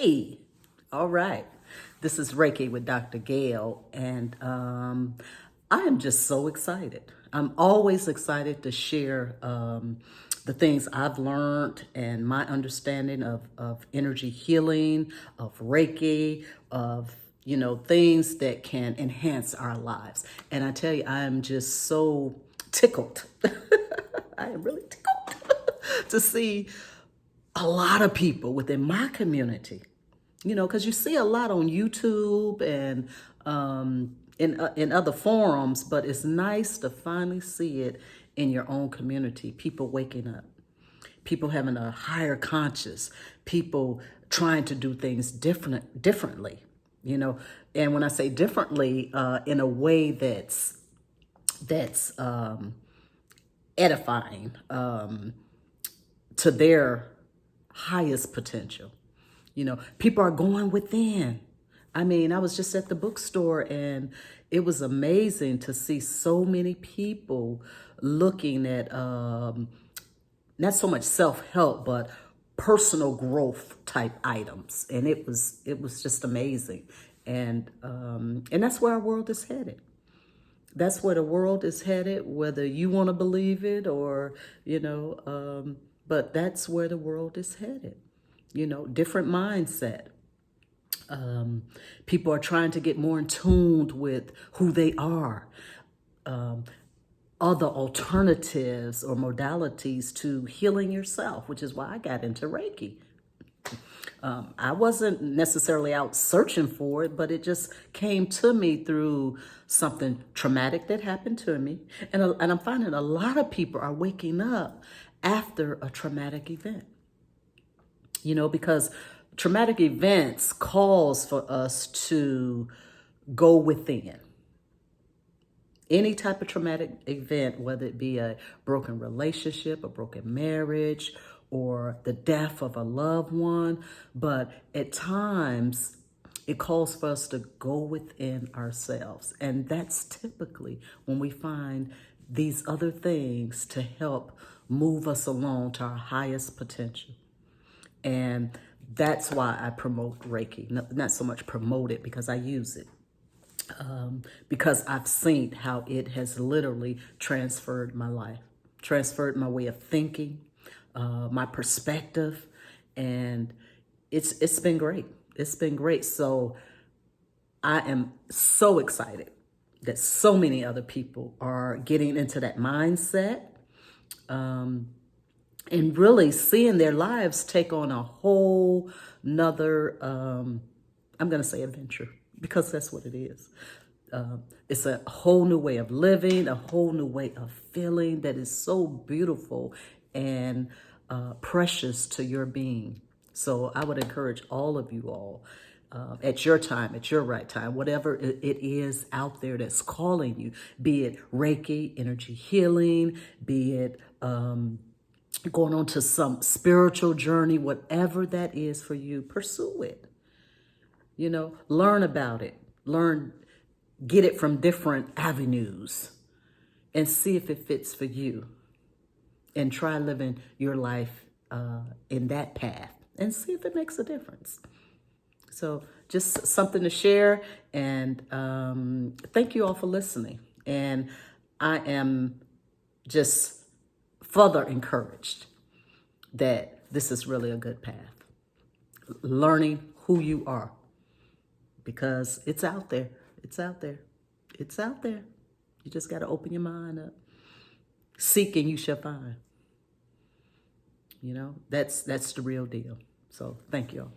Hey, all right. This is Reiki with Dr. Gail, and I am just so excited. I'm always excited to share the things I've learned and my understanding of energy healing, of Reiki, of things that can enhance our lives. And I tell you, I am just so tickled. I am really tickled to see a lot of people within my community, because you see a lot on YouTube and in other forums, but it's nice to finally see it in your own community. People waking up, people having a higher conscious, people trying to do things differently, And when I say differently, in a way that's edifying to their highest potential. People are going within. I mean, I was just at the bookstore and it was amazing to see so many people looking at not so much self-help, but personal growth type items. And it was just amazing. And that's where our world is headed. That's where the world is headed, whether you want to believe it or, but that's where the world is headed. Different mindset. People are trying to get more in tune with who they are. Other alternatives or modalities to healing yourself, which is why I got into Reiki. I wasn't necessarily out searching for it, but it just came to me through something traumatic that happened to me. And I'm finding a lot of people are waking up after a traumatic event. Because traumatic events calls for us to go within. Any type of traumatic event, whether it be a broken relationship, a broken marriage, or the death of a loved one, but at times it calls for us to go within ourselves. And that's typically when we find these other things to help move us along to our highest potential. And that's why I promote Reiki. Not so much promote it because I use it. Because I've seen how it has literally transferred my life, transferred my way of thinking, my perspective, and it's been great. It's been great. So I am so excited that so many other people are getting into that mindset, and really seeing their lives take on a whole nother, I'm going to say adventure, because that's what it is. It's a whole new way of living, a whole new way of feeling that is so beautiful and precious to your being. So I would encourage all of you all, at your time, at your right time, whatever it is out there that's calling you, be it Reiki, energy healing, be it going on to some spiritual journey, whatever that is for you, pursue it. Learn about it. Get it from different avenues and see if it fits for you. And try living your life in that path and see if it makes a difference. So just something to share, and thank you all for listening. And I am just further encouraged that this is really a good path. Learning who you are, because it's out there. It's out there. It's out there. You just got to open your mind up. Seek and you shall find. That's the real deal. So thank you all.